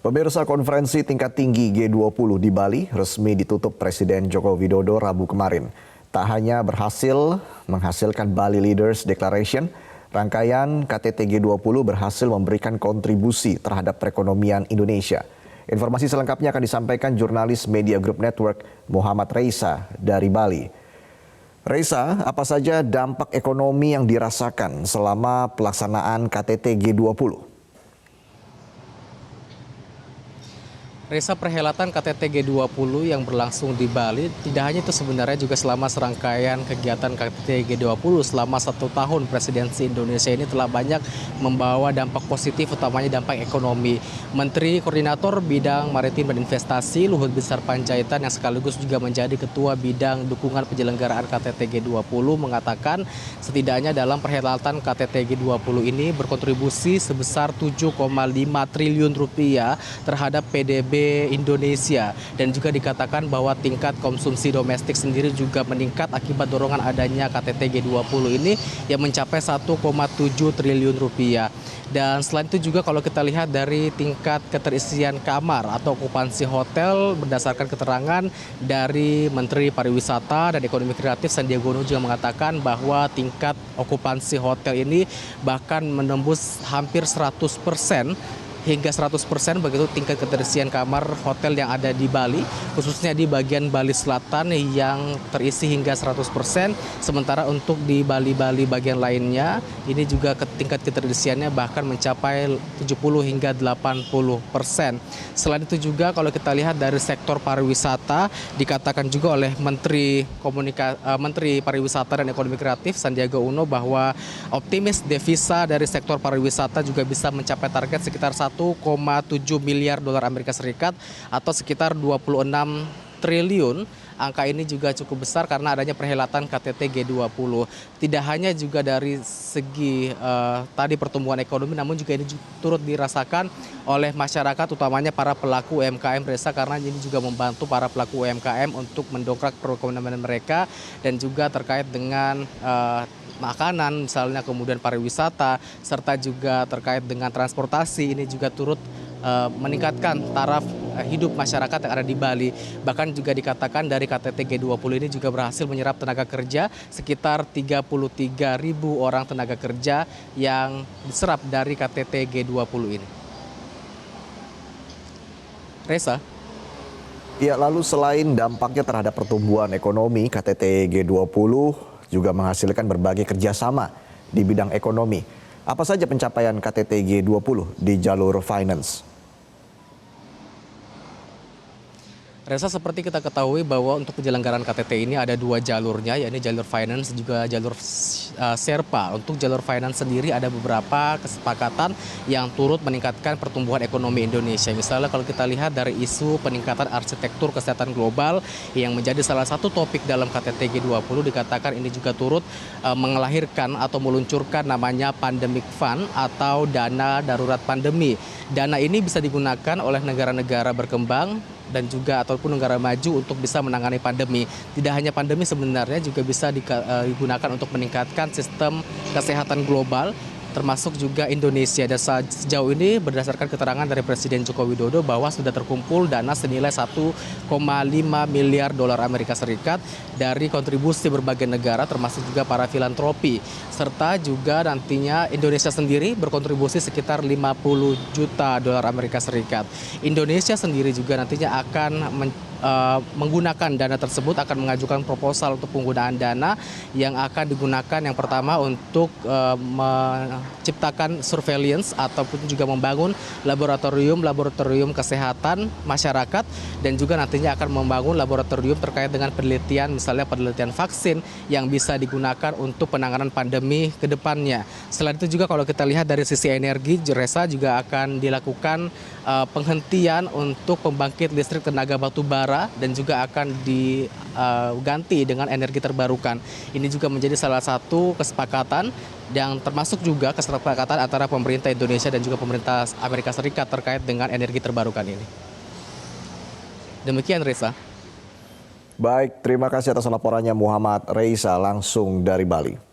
Pemirsa, konferensi tingkat tinggi G20 di Bali resmi ditutup Presiden Joko Widodo Rabu kemarin. Tak hanya berhasil menghasilkan Bali Leaders Declaration, rangkaian KTT G20 berhasil memberikan kontribusi terhadap perekonomian Indonesia. Informasi selengkapnya akan disampaikan jurnalis Media Group Network Muhammad Reisa dari Bali. Reisa, apa saja dampak ekonomi yang dirasakan selama pelaksanaan KTT G20? Resa, perhelatan KTT G20 yang berlangsung di Bali tidak hanya itu sebenarnya juga selama serangkaian kegiatan KTT G20 selama 1 tahun presidensi Indonesia ini telah banyak membawa dampak positif, utamanya dampak ekonomi. Menteri Koordinator Bidang Maritim dan Investasi Luhut Binsar Panjaitan yang sekaligus juga menjadi Ketua Bidang Dukungan Penyelenggaraan KTT G20 mengatakan setidaknya dalam perhelatan KTT G20 ini berkontribusi sebesar 7,5 triliun rupiah terhadap PDB Indonesia, dan juga dikatakan bahwa tingkat konsumsi domestik sendiri juga meningkat akibat dorongan adanya KTT G20 ini yang mencapai 1,7 triliun rupiah. Dan selain itu juga kalau kita lihat dari tingkat keterisian kamar atau okupansi hotel, berdasarkan keterangan dari Menteri Pariwisata dan Ekonomi Kreatif Sandiaga Uno juga mengatakan bahwa tingkat okupansi hotel ini bahkan menembus hampir 100%. Hingga 100% begitu tingkat keterisian kamar hotel yang ada di Bali, khususnya di bagian Bali Selatan yang terisi hingga 100%, sementara untuk di Bali-Bali bagian lainnya ini juga tingkat keterisiannya bahkan mencapai 70 hingga 80%. Selain itu juga kalau kita lihat dari sektor pariwisata, dikatakan juga oleh Menteri Pariwisata dan Ekonomi Kreatif Sandiaga Uno bahwa optimis devisa dari sektor pariwisata juga bisa mencapai target sekitar 1,7 miliar dolar Amerika Serikat atau sekitar 26 triliun. Angka ini juga cukup besar karena adanya perhelatan KTT G20. Tidak hanya juga dari segi tadi pertumbuhan ekonomi, namun juga ini turut dirasakan oleh masyarakat, utamanya para pelaku UMKM, Resa, karena ini juga membantu para pelaku UMKM untuk mendongkrak perekonomian mereka, dan juga terkait dengan makanan misalnya, kemudian pariwisata, serta juga terkait dengan transportasi ini juga turut meningkatkan taraf hidup masyarakat yang ada di Bali. Bahkan juga dikatakan dari KTT G20 ini juga berhasil menyerap tenaga kerja sekitar 33.000 orang tenaga kerja yang diserap dari KTT G20 ini. Resa. Ya, lalu selain dampaknya terhadap pertumbuhan ekonomi, KTT G20 juga menghasilkan berbagai kerjasama di bidang ekonomi. Apa saja pencapaian KTT G20 di jalur finance? Resa, seperti kita ketahui bahwa untuk penyelenggaraan KTT ini ada 2 jalurnya, yakni jalur finance dan juga jalur Sherpa. Untuk jalur finance sendiri ada beberapa kesepakatan yang turut meningkatkan pertumbuhan ekonomi Indonesia. Misalnya kalau kita lihat dari isu peningkatan arsitektur kesehatan global yang menjadi salah satu topik dalam KTT G20, dikatakan ini juga turut mengelahirkan atau meluncurkan namanya Pandemic Fund atau dana darurat pandemi. Dana ini bisa digunakan oleh negara-negara berkembang dan juga ataupun negara maju untuk bisa menangani pandemi. Tidak hanya pandemi, sebenarnya juga bisa digunakan untuk meningkatkan sistem kesehatan global, termasuk juga Indonesia. Dan sejauh ini berdasarkan keterangan dari Presiden Joko Widodo bahwa sudah terkumpul dana senilai 1,5 miliar dolar Amerika Serikat dari kontribusi berbagai negara, termasuk juga para filantropi. Serta juga nantinya Indonesia sendiri berkontribusi sekitar 50 juta dolar Amerika Serikat. Indonesia sendiri juga nantinya akan menggunakan dana tersebut, akan mengajukan proposal untuk penggunaan dana yang akan digunakan yang pertama untuk menciptakan surveillance ataupun juga membangun laboratorium kesehatan masyarakat, dan juga nantinya akan membangun laboratorium terkait dengan penelitian, misalnya penelitian vaksin yang bisa digunakan untuk penanganan pandemi ke depannya. Selain itu juga kalau kita lihat dari sisi energi, Resa, juga akan dilakukan penghentian untuk pembangkit listrik tenaga batu bara dan juga akan diganti dengan energi terbarukan. Ini juga menjadi salah satu kesepakatan yang termasuk juga kesepakatan antara pemerintah Indonesia dan juga pemerintah Amerika Serikat terkait dengan energi terbarukan ini. Demikian, Resa. Baik, terima kasih atas laporannya Muhammad Reisa langsung dari Bali.